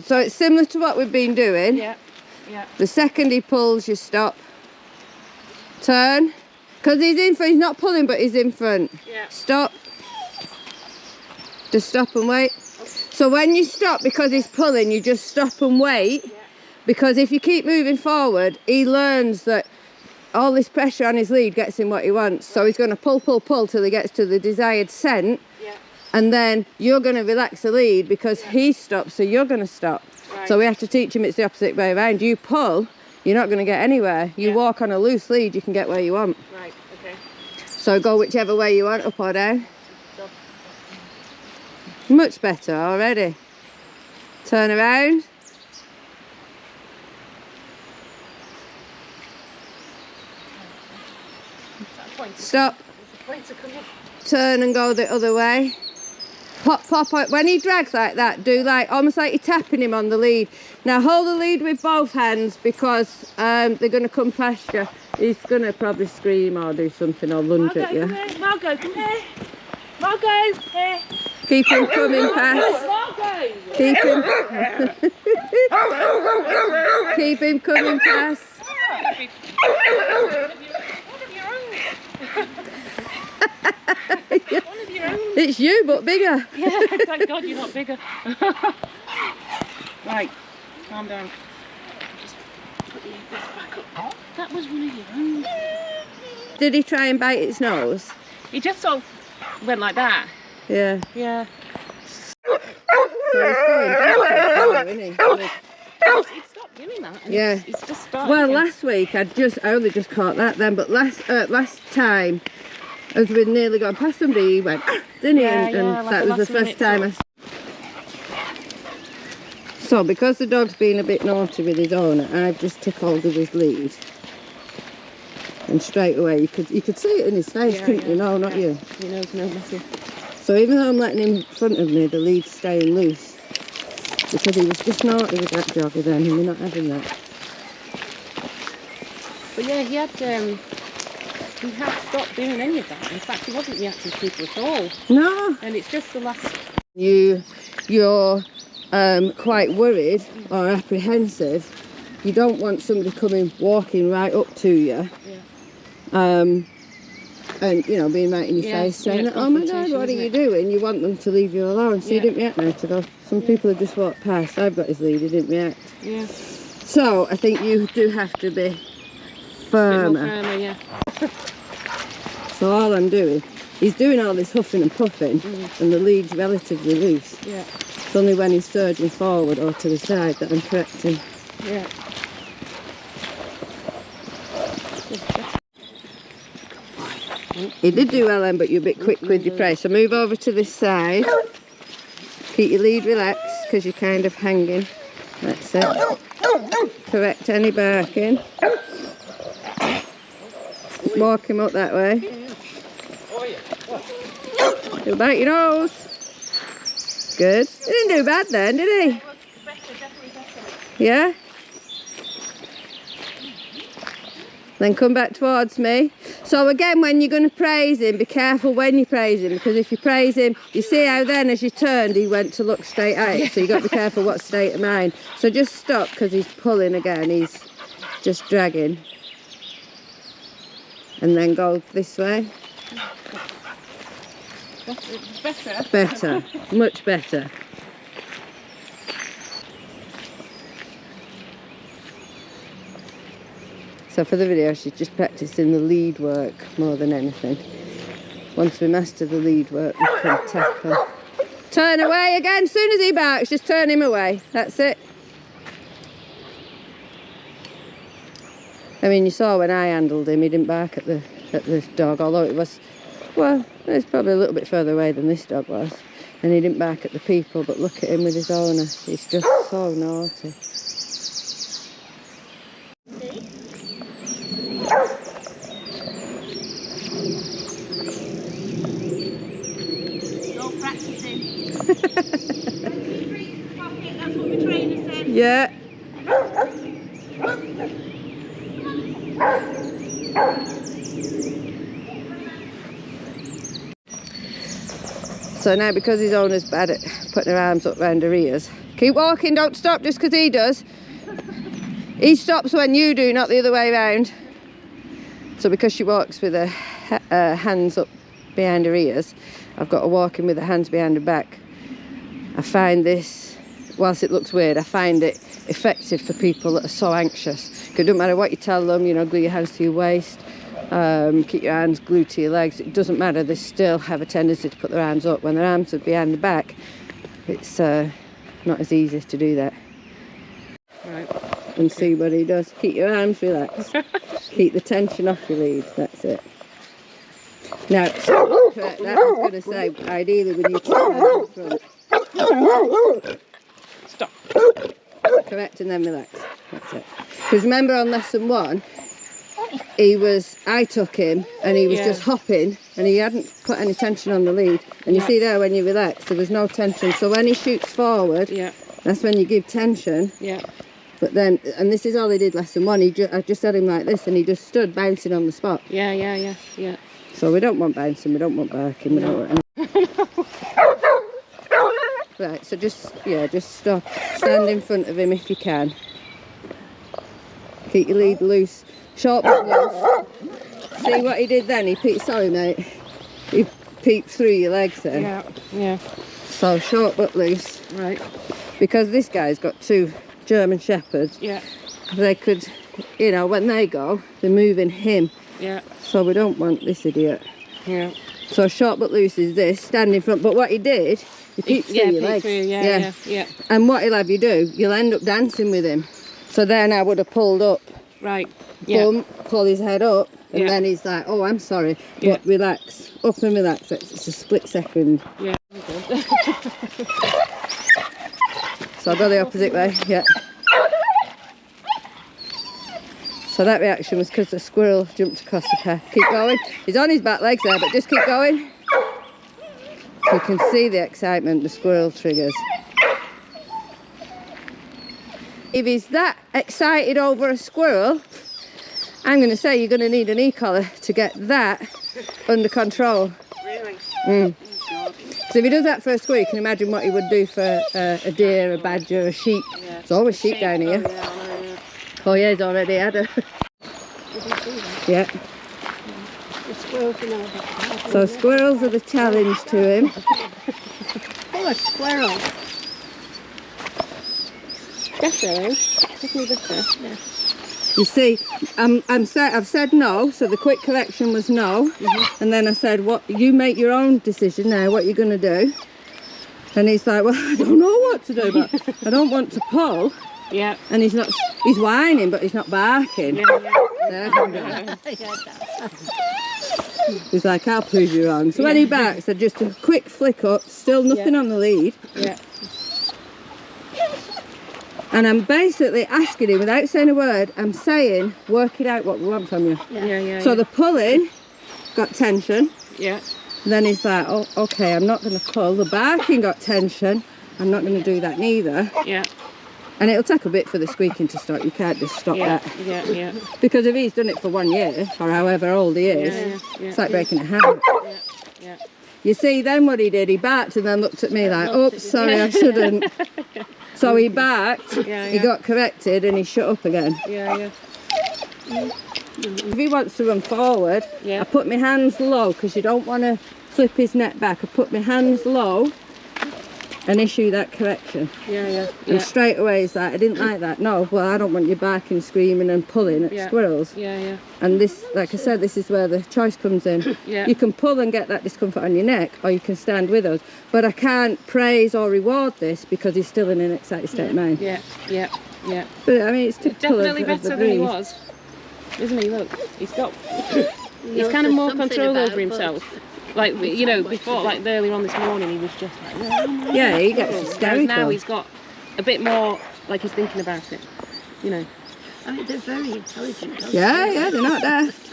So it's similar to what we've been doing. Yeah, yeah. The second he pulls, you stop. Turn. Because he's in front, he's not pulling, but he's in front. Yeah. Stop. Just stop and wait. Okay. So when you stop, because he's pulling, you just stop and wait. Yeah. Because if you keep moving forward, he learns that all this pressure on his lead gets him what he wants. So he's going to pull, pull, pull till he gets to the desired scent. Yeah. And then you're going to relax the lead because he stops, so you're going to stop. Right. So we have to teach him it's the opposite way around. You pull, you're not going to get anywhere. You walk on a loose lead, you can get where you want. Right, okay. So go whichever way you want, up or down. Stop. Much better already. Turn around. Stop. Turn and go the other way. Pop, pop, pop. When he drags like that, do like almost like you're tapping him on the lead. Now hold the lead with both hands because they're going to come past you. He's going to probably scream or do something or lunge at you. Margot, come here. Margot, here. Keep him coming past. Margot. Keep him. Keep him coming past. It's you, but bigger. Yeah, thank God you're not bigger. Right, calm down. Just put the earpiece back up. That was one of your own. Did he try and bite its nose? He just sort of went like that. Yeah. Yeah. So he's going back, isn't he? He stopped doing that. Yeah. He's just started. Well, last week I only just caught that then, but last time, as we'd nearly gone past somebody, he went, didn't he? Yeah, and like that was the first time So because the dog's been a bit naughty with his owner, I've just took hold of his lead. And straight away, you could see it in his face, couldn't you? No, not you. He knows no better. So even though I'm letting him in front of me, the lead's staying loose. Because he was just naughty with that jogger then, and we're not having that. But yeah, he had stopped doing any of that. In fact, he wasn't reacting to people at all. No. And it's just the last... You're quite worried or apprehensive. You don't want somebody coming, walking right up to you. Yeah. And, you know, being right in your face saying, oh my God, what are you doing? You want them to leave you alone. So you didn't react now to those. Some people have just walked past. I've got his lead, he didn't react. Yeah. So I think you do have to be firmer. A bit more firmer, yeah. So all I'm doing, he's doing all this huffing and puffing, and the lead's relatively loose. Yeah. It's only when he's surging forward or to the side that I'm correcting. Yeah. He did do well then, but you're a bit quick with your prey. So move over to this side. Keep your lead relaxed because you're kind of hanging. That's it. Correct any barking. Walk him up that way. He'll bite your nose. Good. He didn't do bad then, did he? Yeah? Then come back towards me. So again, when you're going to praise him, be careful when you praise him, because if you praise him, you see how then as you turned he went to look straight at it, so you've got to be careful what state of mind. So just stop because he's pulling again, he's just dragging. And then go this way. Better. Better, much better. So for the video, she's just practicing the lead work more than anything. Once we master the lead work, we can tackle. Turn away again. As soon as he barks, just turn him away. That's it. I mean, you saw when I handled him, he didn't bark at the dog, although it was, well, it's probably a little bit further away than this dog was. And he didn't bark at the people, but look at him with his owner. He's just so naughty. You're practicing. That's what the trainer said. Yeah. So now, because his owner's bad at putting her arms up round her ears, Keep walking, don't stop just because he does. He stops when you do, not the other way around. So because she walks with her hands up behind her ears, I've got her walking with her hands behind her back. I find this, whilst it looks weird, I find it effective for people that are so anxious. Because it doesn't matter what you tell them, you know, glue your hands to your waist, keep your hands glued to your legs. It doesn't matter, they still have a tendency to put their arms up. When their arms are behind the back, it's not as easy to do that. Right. And see what he does. Keep your arms relaxed. Keep the tension off your lead. That's it. Now, correct, that I was going to say, ideally we need to hands in front. Stop. Correct, and then relax. That's it. Because remember on lesson 1, I took him and he was just hopping and he hadn't put any tension on the lead. And you see there when you relax, there was no tension. So when he shoots forward, that's when you give tension. Yeah. But then, and this is all he did lesson 1, I just had him like this and he just stood bouncing on the spot. Yeah. So we don't want bouncing, we don't want barking, we don't want Right, so just stop. Stand in front of him if you can. Keep your lead loose. Short but loose. See what he did then? He peeped, sorry mate, he peeped through your legs then. Yeah. So short but loose. Right. Because this guy's got 2 German Shepherds. Yeah. They could, you know, when they go, they're moving him. Yeah. So we don't want this idiot. Yeah. So short but loose is this, stand in front. But what he did, he peeped through your legs. Yeah. And what he'll have you do, you'll end up dancing with him. So then I would have pulled up. Right. Yeah. Boom, pull his head up. And then he's like, oh, I'm sorry. But relax. Up and relax. It's a split second. Yeah. So I'll go the opposite way. Yeah. So that reaction was because the squirrel jumped across the path. Keep going. He's on his back legs there, but just keep going. So you can see the excitement the squirrel triggers. If he's that excited over a squirrel, I'm going to say you're going to need an e-collar to get that under control. Really? So if he does that for a squirrel, you can imagine what he would do for a deer, a badger, a sheep. Yeah. There's always sheep down here. Oh yeah, he's already had a... Yeah. So squirrels are the challenge to him. Oh, a squirrel. Definitely. Definitely better. Yeah. You see, I've said no, so the quick correction was no. And then I said, "What? You make your own decision now, what you're going to do." And he's like, well, I don't know what to do, but I don't want to pull. Yeah. And he's whining, but he's not barking. There we go. He's like, I'll prove you wrong. So when he barks, they're just a quick flick up, still nothing on the lead. Yeah. And I'm basically asking him, without saying a word, I'm saying, work it out what we want from you. So the pulling got tension. Yeah. Then he's like, oh, okay, I'm not going to pull. The barking got tension. I'm not going to do that neither. Yeah. And it'll take a bit for the squeaking to stop. You can't just stop that. Yeah. Because if he's done it for 1 year, or however old he is, it's like breaking a habit. Yeah. You see, then what he did, he barked and then looked at me like, oops, sorry, I shouldn't. So he barked, he got corrected and he shut up again. Yeah. If he wants to run forward, I put my hands low because you don't want to flip his neck back. I put my hands low and issue that correction. And straight away he's like, I didn't like that. No, well, I don't want you barking, screaming and pulling at squirrels. And this, like I said, this is where the choice comes in. You can pull and get that discomfort on your neck, or you can stand with us. But I can't praise or reward this because he's still in an excited state of mind. But I mean, it's typical definitely of better the than he breed. was, isn't he? Look, he's got, he's kind of more control over himself. Like, you know, before, like earlier on this morning, he was just like, yeah, he gets hysterical. Now he's got a bit more, like he's thinking about it, you know. I mean, they're very intelligent. Yeah, they're not daft.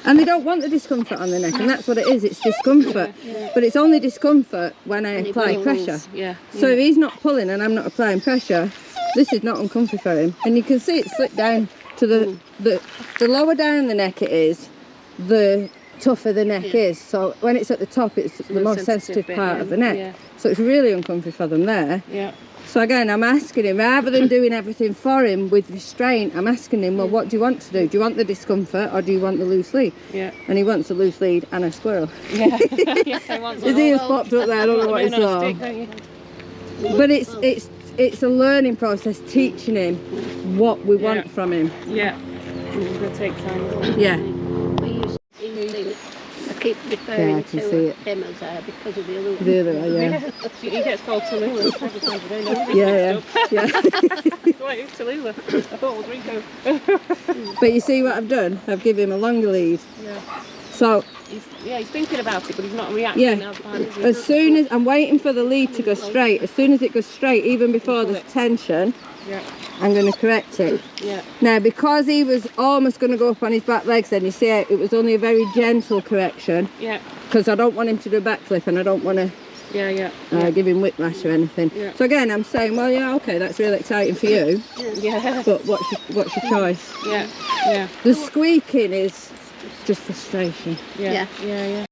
And they don't want the discomfort on the neck, and that's what it is, it's discomfort. But it's only discomfort when I apply pressure. So if he's not pulling and I'm not applying pressure, this is not uncomfy for him. And you can see it slip down to the lower down the neck it is, the tougher the neck is. So when it's at the top, it's the most sensitive part of the neck. So it's really uncomfy for them there. So again, I'm asking him, rather than doing everything for him with restraint, I'm asking him, well, what do you want to do? Do you want the discomfort or do you want the loose lead? Yeah. And he wants a loose lead and a squirrel. Yeah. His ears popped up there, I don't know what he saw. But it's a learning process, teaching him what we want from him. Yeah. It's going to take time. Yeah. I keep referring to him as because of the other one. The other way, yeah. He gets called Tallulah several times a day now. Yeah. Wait, Tallulah. I thought it was Rico. But you see what I've done? I've given him a longer lead. Yeah. So he's thinking about it, but he's not reacting. yeah. As soon as I'm waiting for the lead to go straight, as soon as it goes straight, even before there's tension, I'm going to correct it. Yeah. Now, because he was almost going to go up on his back legs, then you see it was only a very gentle correction. Yeah. Because I don't want him to do a backflip, and I don't want to give him whiplash or anything. Yeah. So again, I'm saying, well, yeah, okay, that's really exciting for you. Yeah. But what's your choice? Yeah. Yeah. The squeaking is just frustration. Yeah.